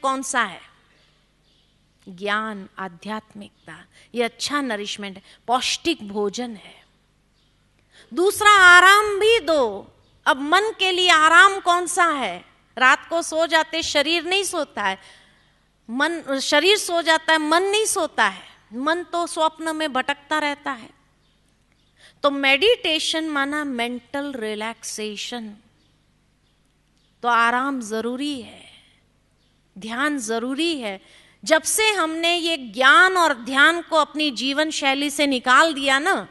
कौन सा है? ज्ञान, आध्यात्मिकता, ये अच्छा नरिशमेंट है, पौष्टिक भोजन है। दूसरा, आराम भी दो। अब मन के लिए आराम कौन सा है? रात को सो जाते, शरीर नहीं सोता है, मन, शरीर सो जाता है, मन नहीं सोता है, मन तो स्वप्न में भटकता रहता है। तो मेडिटेशन माना मेंटल रिलैक्सेशन, तो आराम जरूरी है, ध्यान जरूरी है। जब से हमने ये ज्ञान और ध्यान को अपनी जीवन शैली से निकाल दिया ना,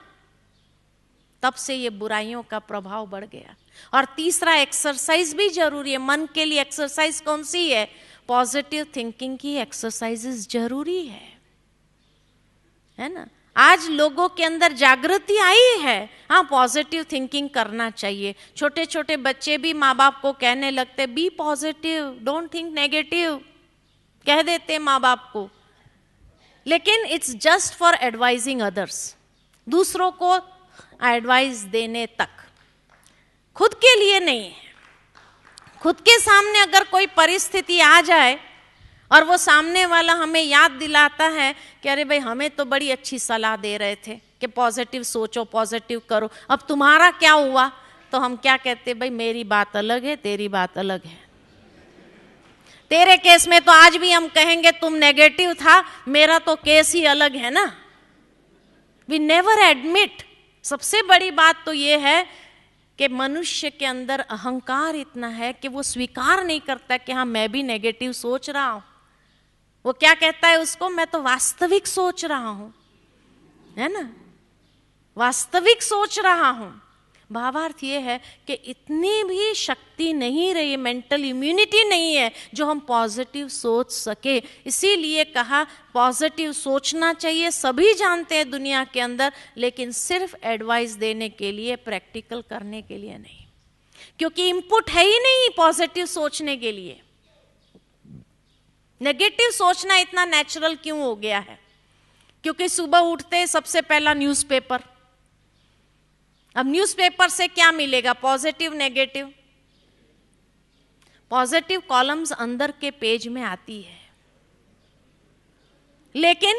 तब से ये बुराइयों का प्रभाव बढ़ गया। और तीसरा, एक्सरसाइज भी जरूरी है। मन के लिए एक्सरसाइज कौन सी है? पॉजिटिव थिंकिंग की एक्सरसाइजेस जरूरी है ना। आज लोगों के अंदर जागृति आई है, हाँ पॉजिटिव थिंकिंग करना चाहिए। छोटे छोटे बच्चे भी माँ बाप को कहने लगते, be positive, don't think negative, कह देते माँ बाप को। लेकिन it's just for advising others, दूसरों को एडवाइस देने तक, खुद के लिए नहीं है। खुद के सामने अगर कोई परिस्थिति आ जाए और वो सामने वाला हमें याद दिलाता है कि अरे भाई हमें तो बड़ी अच्छी सलाह दे रहे थे कि पॉजिटिव सोचो, पॉजिटिव करो, अब तुम्हारा क्या हुआ, तो हम क्या कहते, भाई मेरी बात अलग है, तेरी बात अलग है। तेरे केस में तो आज भी हम कहेंगे तुम नेगेटिव था, मेरा तो केस ही अलग है ना। We never admit. सबसे बड़ी बात तो ये है कि मनुष्य के अंदर अहंकार इतना है कि वो स्वीकार नहीं करता कि हाँ मैं भी नेगेटिव सोच रहा हूं। वो क्या कहता है उसको, मैं तो वास्तविक सोच रहा हूं, है ना, वास्तविक सोच रहा हूं। भावार्थ ये है कि इतनी भी शक्ति नहीं रही, मेंटल इम्यूनिटी नहीं है जो हम पॉजिटिव सोच सके। इसीलिए कहा पॉजिटिव सोचना चाहिए, सभी जानते हैं दुनिया के अंदर, लेकिन सिर्फ एडवाइस देने के लिए, प्रैक्टिकल करने के लिए नहीं, क्योंकि इनपुट है ही नहीं पॉजिटिव सोचने के लिए। नेगेटिव सोचना इतना नेचुरल क्यों हो गया है? क्योंकि सुबह उठते सबसे पहला न्यूज़पेपर। अब न्यूज़पेपर से क्या मिलेगा? Positive, negative. पॉजिटिव कॉलम्स अंदर के पेज में आती है, लेकिन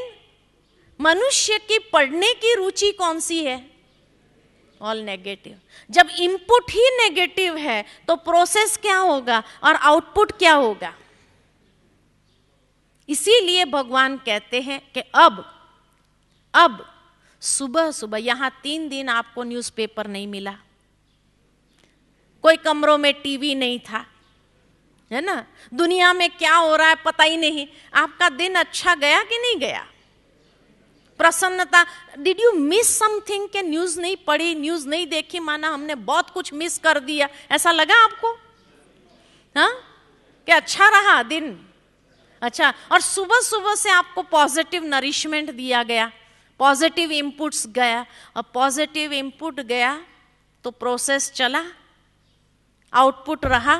मनुष्य की पढ़ने की रुचि कौन सी है? All negative. जब इनपुट ही नेगेटिव है तो प्रोसेस क्या होगा और आउटपुट क्या होगा? इसीलिए भगवान कहते हैं कि अब सुबह सुबह, यहां 3 दिन आपको न्यूज़पेपर नहीं मिला, कोई कमरों में टीवी नहीं था, है ना, दुनिया में क्या हो रहा है पता ही नहीं, आपका दिन अच्छा गया कि नहीं गया? प्रसन्नता, डिड यू मिस समथिंग के न्यूज़ नहीं पढ़ी, न्यूज़ नहीं देखी, माना हमने बहुत कुछ मिस कर दिया, ऐसा लगा आपको? हाँ, कि अच्छा रहा दिन? अच्छा, और सुबह सुबह से आपको पॉजिटिव नरिशमेंट दिया गया, पॉजिटिव इनपुट्स गया, और पॉजिटिव इनपुट गया तो प्रोसेस चला, आउटपुट रहा।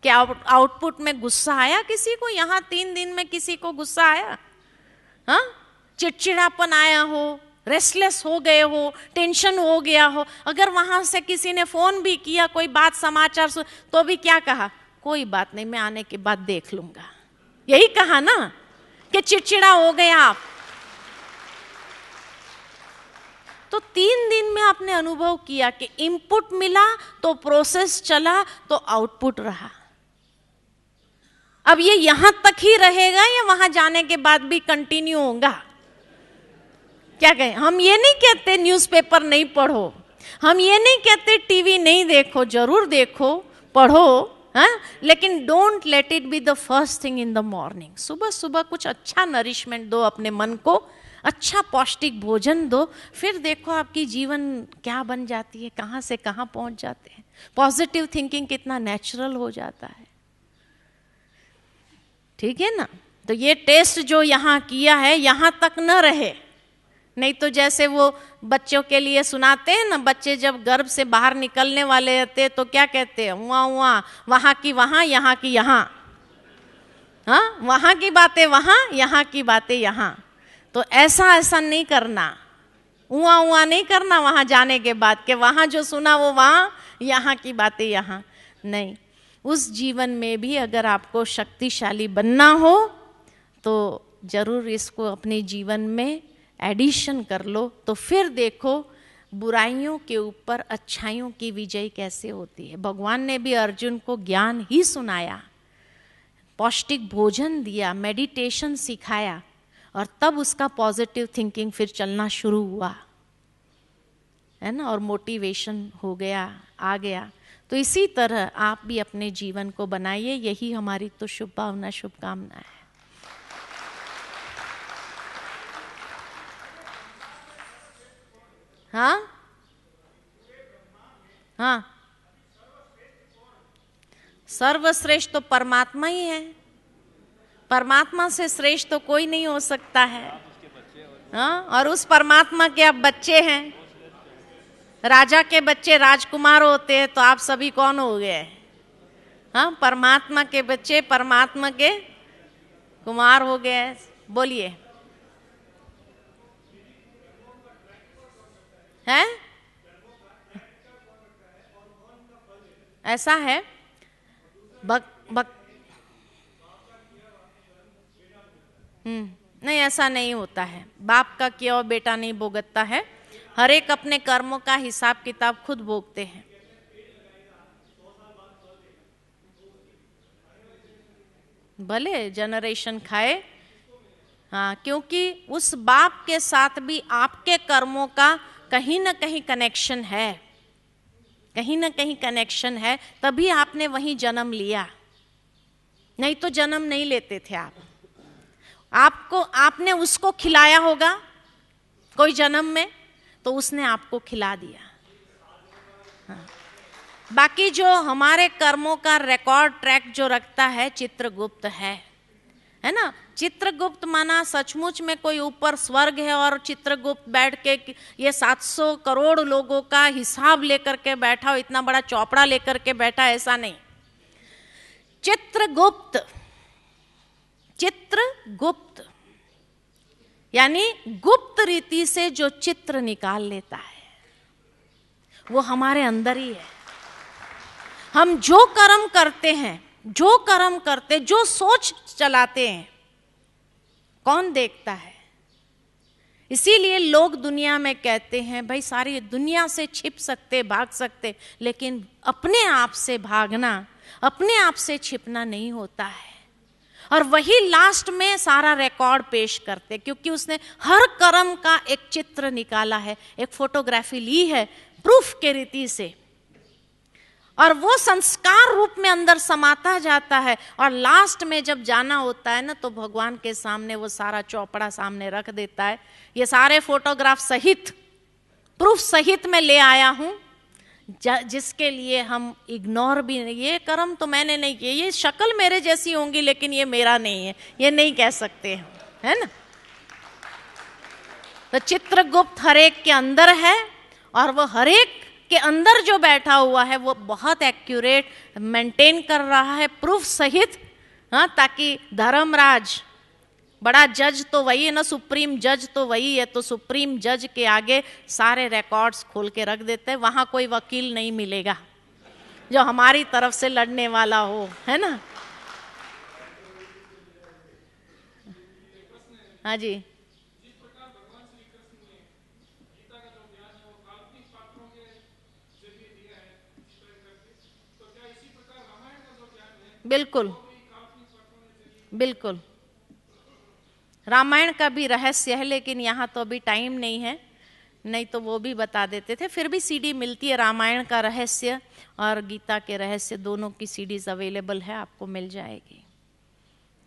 क्या आउटपुट में गुस्सा आया किसी को? यहां 3 दिन में किसी को गुस्सा आया? हाँ, चिड़चिड़ापन आया हो, रेस्टलेस हो गए हो, टेंशन हो गया हो, अगर वहां से किसी ने फोन भी किया, कोई बात समाचार तो भी क्या कहा? कोई बात नहीं, मैं आने के बाद देख लूंगा। यही कहा ना कि चिड़चिड़ा हो गए आप। तो 3 दिन में आपने अनुभव किया कि इनपुट मिला तो प्रोसेस चला तो आउटपुट रहा। अब ये यहां तक ही रहेगा या वहां जाने के बाद भी कंटिन्यू होगा? क्या कहें? हम ये नहीं कहते न्यूज़पेपर नहीं पढ़ो, हम ये नहीं कहते टीवी नहीं देखो, जरूर देखो, पढ़ो, हाँ, लेकिन don't let it be the first thing in the morning. सुबह सुबह कुछ अच्छा नरिशमेंट दो अपने मन को, अच्छा पौष्टिक भोजन दो, फिर देखो आपकी जीवन क्या बन जाती है, कहाँ से कहाँ पहुंच जाते हैं। पॉजिटिव थिंकिंग कितना नेचुरल हो जाता है। ठीक है ना? तो ये टेस्ट जो यहाँ किया है यहाँ तक न रहे, नहीं तो जैसे वो बच्चों के लिए सुनाते हैं ना, बच्चे जब गर्भ से बाहर निकलने वाले रहते हैं तो क्या कहते हैं? वहाँ वहाँ की वहाँ, यहाँ की यहाँ, हाँ, वहाँ की बातें वहाँ, यहाँ की बातें यहाँ। तो ऐसा नहीं करना, उआ नहीं करना वहाँ जाने के बाद, कि वहाँ जो सुना वो वहाँ, यहाँ की बातें यहाँ नहीं। उस जीवन में भी अगर आपको शक्तिशाली बनना हो तो जरूर इसको अपने जीवन में एडिशन कर लो, तो फिर देखो बुराइयों के ऊपर अच्छाइयों की विजय कैसे होती है। भगवान ने भी अर्जुन को ज्ञान ही सुनाया, पौष्टिक भोजन दिया, मेडिटेशन सिखाया, और तब उसका पॉजिटिव थिंकिंग फिर चलना शुरू हुआ, है ना, और मोटिवेशन हो गया, आ गया। तो इसी तरह आप भी अपने जीवन को बनाइए, यही हमारी तो शुभ भावना, शुभकामना है। हाँ हाँ, सर्वश्रेष्ठ तो परमात्मा ही है, परमात्मा से श्रेष्ठ तो कोई नहीं हो सकता है। हाँ, और उस परमात्मा के आप बच्चे हैं, राजा के बच्चे राजकुमार होते हैं, तो आप सभी कौन हो गए? हाँ, परमात्मा के बच्चे परमात्मा के कुमार हो गए। बोलिए, हैं? ऐसा है? नहीं, ऐसा नहीं होता है। बाप का किया हुआ बेटा नहीं भुगतता है, हर एक अपने कर्मों का हिसाब किताब खुद भोगते हैं। भले जनरेशन खाए, हाँ, क्योंकि उस बाप के साथ भी आपके कर्मों का कहीं ना कहीं कनेक्शन है, कहीं ना कहीं कनेक्शन है, तभी आपने वहीं जन्म लिया, नहीं तो जन्म नहीं लेते थे आप। आपको, आपने उसको खिलाया होगा कोई जन्म में, तो उसने आपको खिला दिया। हाँ। बाकी जो हमारे कर्मों का रिकॉर्ड ट्रैक जो रखता है चित्रगुप्त है ना। चित्रगुप्त माना सचमुच में कोई ऊपर स्वर्ग है और चित्रगुप्त बैठ के ये 700 करोड़ लोगों का हिसाब लेकर के बैठा हो, इतना बड़ा चौपड़ा लेकर के बैठा, ऐसा नहीं। चित्रगुप्त, चित्रगुप्त यानी गुप्त रीति से जो चित्र निकाल लेता है वो हमारे अंदर ही है। हम जो कर्म करते हैं, जो कर्म करते, जो सोच चलाते हैं, कौन देखता है? इसीलिए लोग दुनिया में कहते हैं भाई सारी दुनिया से छिप सकते, भाग सकते, लेकिन अपने आप से भागना, अपने आप से छिपना नहीं होता है। और वही लास्ट में सारा रिकॉर्ड पेश करते, क्योंकि उसने हर कर्म का एक चित्र निकाला है, एक फोटोग्राफी ली है प्रूफ के रीति से, और वो संस्कार रूप में अंदर समाता जाता है। और लास्ट में जब जाना होता है ना, तो भगवान के सामने वो सारा चौपड़ा सामने रख देता है, ये सारे फोटोग्राफ सहित, प्रूफ सहित मैं ले आया हूं, जिसके लिए हम इग्नोर भी नहीं, ये कर्म तो मैंने नहीं किए, ये शक्ल मेरे जैसी होंगी लेकिन ये मेरा नहीं है, ये नहीं कह सकते हैं, है ना। तो चित्रगुप्त हर एक के अंदर है, और वो हर एक के अंदर जो बैठा हुआ है वो बहुत एक्यूरेट मेंटेन कर रहा है प्रूफ सहित, हाँ, ताकि धर्मराज, बड़ा जज तो वही है ना, सुप्रीम जज तो वही है, तो सुप्रीम जज के आगे सारे रिकॉर्ड्स खोल के रख देते हैं, वहां कोई वकील नहीं मिलेगा जो हमारी तरफ से लड़ने वाला हो, है ना। हाँ जी, बिल्कुल बिल्कुल, रामायण का भी रहस्य है, लेकिन यहाँ तो अभी टाइम नहीं है, नहीं तो वो भी बता देते थे। फिर भी सीडी मिलती है, रामायण का रहस्य और गीता के रहस्य, दोनों की सीडीज अवेलेबल है, आपको मिल जाएगी,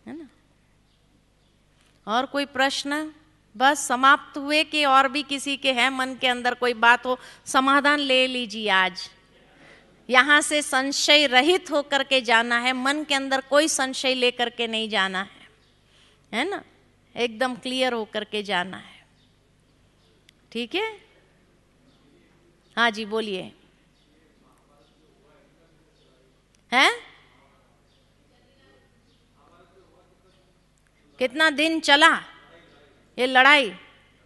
है ना। और कोई प्रश्न? बस समाप्त हुए कि और भी किसी के हैं मन के अंदर कोई बात हो, समाधान ले लीजिए। आज यहाँ से संशय रहित होकर के जाना है, मन के अंदर कोई संशय लेकर के नहीं जाना है ना, एकदम क्लियर होकर के जाना है, ठीक है। हाँ जी, बोलिए। हैं? कितना दिन चला ये लड़ाई?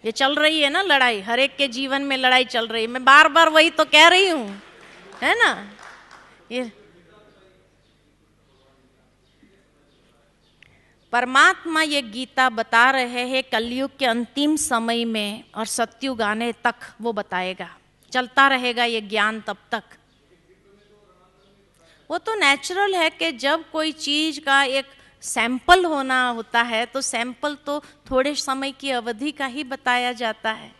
ये चल रही है ना लड़ाई, हर एक के जीवन में लड़ाई चल रही है, मैं बार बार वही तो कह रही हूं, है ना। ये परमात्मा ये गीता बता रहे हैं कलयुग के अंतिम समय में, और सत्युग आने तक वो बताएगा, चलता रहेगा ये ज्ञान तब तक। वो तो नेचुरल है कि जब कोई चीज का एक सैंपल होना होता है तो सैंपल तो थोड़े समय की अवधि का ही बताया जाता है।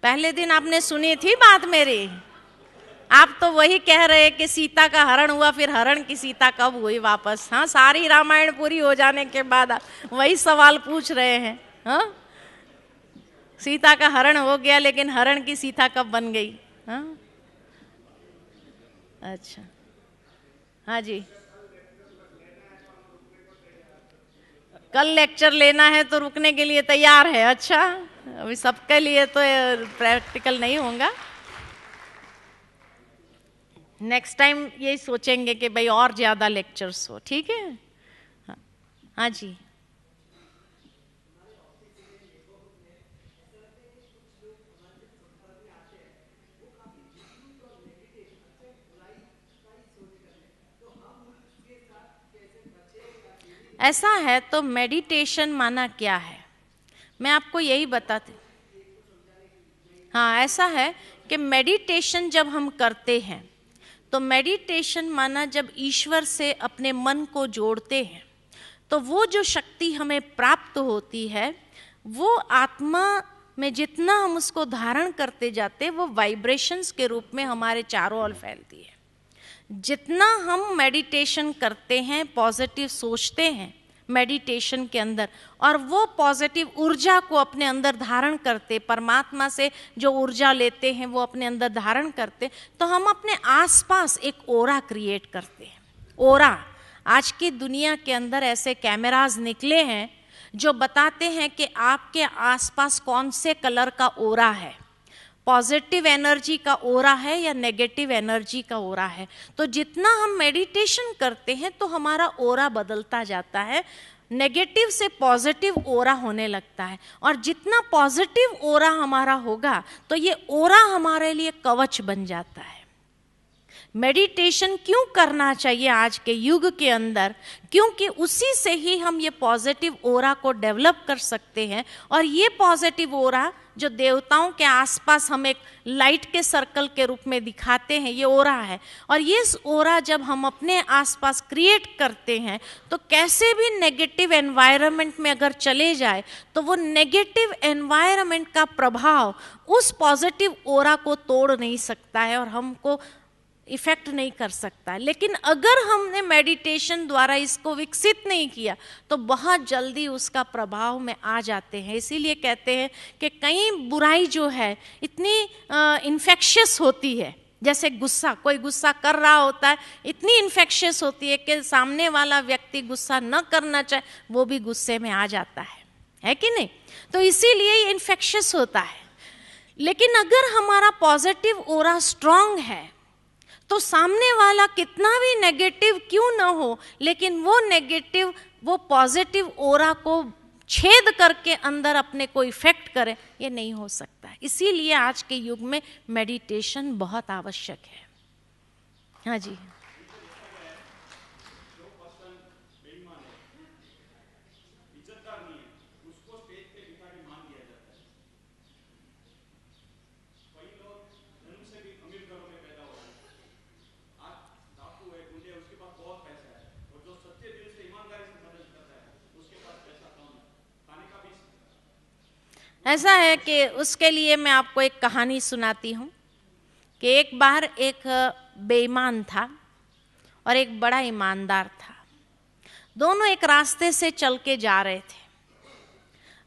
पहले दिन आपने सुनी थी बात मेरी, आप तो वही कह रहे कि सीता का हरण हुआ, फिर हरण की सीता कब हुई वापस? हाँ, सारी रामायण पूरी हो जाने के बाद आप वही सवाल पूछ रहे हैं। हाँ, सीता का हरण हो गया, लेकिन हरण की सीता कब बन गई? हाँ, अच्छा, हाँ जी, कल लेक्चर लेना है तो रुकने के लिए तैयार है। अच्छा, अभी सबके लिए तो प्रैक्टिकल नहीं होगा। नेक्स्ट टाइम यही सोचेंगे कि भाई और ज्यादा लेक्चर्स हो, ठीक है? हाँ, हाँ जी। ऐसा है तो मेडिटेशन माना क्या है, मैं आपको यही बताती। हाँ, ऐसा है कि मेडिटेशन जब हम करते हैं तो मेडिटेशन माना जब ईश्वर से अपने मन को जोड़ते हैं तो वो जो शक्ति हमें प्राप्त होती है वो आत्मा में जितना हम उसको धारण करते जाते हैं वो वाइब्रेशंस के रूप में हमारे चारों ओर फैलती है। जितना हम मेडिटेशन करते हैं, पॉजिटिव सोचते हैं मेडिटेशन के अंदर, और वो पॉजिटिव ऊर्जा को अपने अंदर धारण करते, परमात्मा से जो ऊर्जा लेते हैं वो अपने अंदर धारण करते, तो हम अपने आसपास एक ओरा क्रिएट करते हैं। ओरा, आज की दुनिया के अंदर ऐसे कैमरास निकले हैं जो बताते हैं कि आपके आसपास कौन से कलर का ओरा है, पॉजिटिव एनर्जी का ओरा है या नेगेटिव एनर्जी का ओरा है। तो जितना हम मेडिटेशन करते हैं तो हमारा ओरा बदलता जाता है, नेगेटिव से पॉजिटिव ओरा होने लगता है, और जितना पॉजिटिव ओरा हमारा होगा तो ये ओरा हमारे लिए कवच बन जाता है। मेडिटेशन क्यों करना चाहिए आज के युग के अंदर? क्योंकि उसी से ही हम ये पॉजिटिव ओरा को डेवलप कर सकते हैं, और ये पॉजिटिव ओरा जो देवताओं के आसपास हम एक लाइट के सर्कल के रूप में दिखाते हैं, ये ओरा है। और ये ओरा जब हम अपने आसपास क्रिएट करते हैं तो कैसे भी नेगेटिव एनवायरनमेंट में अगर चले जाए तो वो नेगेटिव एनवायरनमेंट का प्रभाव उस पॉजिटिव ओरा को तोड़ नहीं सकता है और हमको इफेक्ट नहीं कर सकता है। लेकिन अगर हमने मेडिटेशन द्वारा इसको विकसित नहीं किया तो बहुत जल्दी उसका प्रभाव में आ जाते हैं। इसीलिए कहते हैं कि कई बुराई जो है इतनी इन्फेक्शियस होती है, जैसे गुस्सा, कोई गुस्सा कर रहा होता है, इतनी इन्फेक्शियस होती है कि सामने वाला व्यक्ति गुस्सा न करना चाहे वो भी गुस्से में आ जाता है कि नहीं? तो इसीलिए ये इन्फेक्शियस होता है। लेकिन अगर हमारा पॉजिटिव ओरा स्ट्रांग है तो सामने वाला कितना भी नेगेटिव क्यों ना हो, लेकिन वो नेगेटिव वो पॉजिटिव ओरा को छेद करके अंदर अपने को इफेक्ट करे, ये नहीं हो सकता। इसीलिए आज के युग में मेडिटेशन बहुत आवश्यक है। हाँ जी, ऐसा है कि उसके लिए मैं आपको एक कहानी सुनाती हूँ कि एक बार एक बेईमान था और एक बड़ा ईमानदार था। दोनों एक रास्ते से चल के जा रहे थे।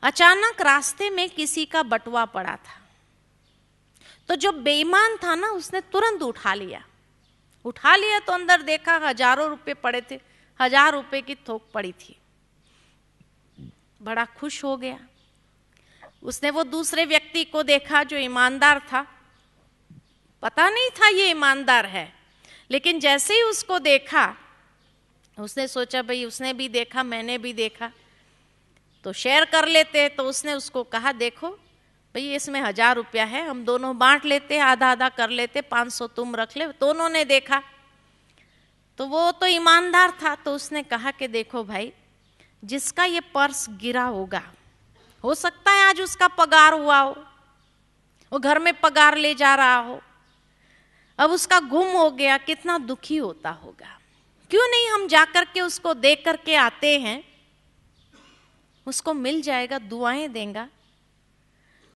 अचानक रास्ते में किसी का बटुआ पड़ा था, तो जो बेईमान था ना उसने तुरंत उठा लिया तो अंदर देखा हजारों रुपए पड़े थे, 1000 रुपए की थोक पड़ी थी। बड़ा खुश हो गया। उसने वो दूसरे व्यक्ति को देखा जो ईमानदार था, पता नहीं था ये ईमानदार है, लेकिन जैसे ही उसको देखा उसने सोचा भाई उसने भी देखा मैंने भी देखा तो शेयर कर लेते। तो उसने उसको कहा देखो भाई इसमें 1000 रुपया है, हम दोनों बांट लेते, आधा आधा कर लेते, 500 तुम रख ले। दोनों ने देखा तो वो तो ईमानदार था, तो उसने कहा कि देखो भाई, जिसका ये पर्स गिरा होगा, हो सकता है आज उसका पगार हुआ हो, वो घर में पगार ले जा रहा हो, अब उसका गुम हो गया, कितना दुखी होता होगा। क्यों नहीं हम जाकर के उसको देख करके आते हैं, उसको मिल जाएगा, दुआएं देगा,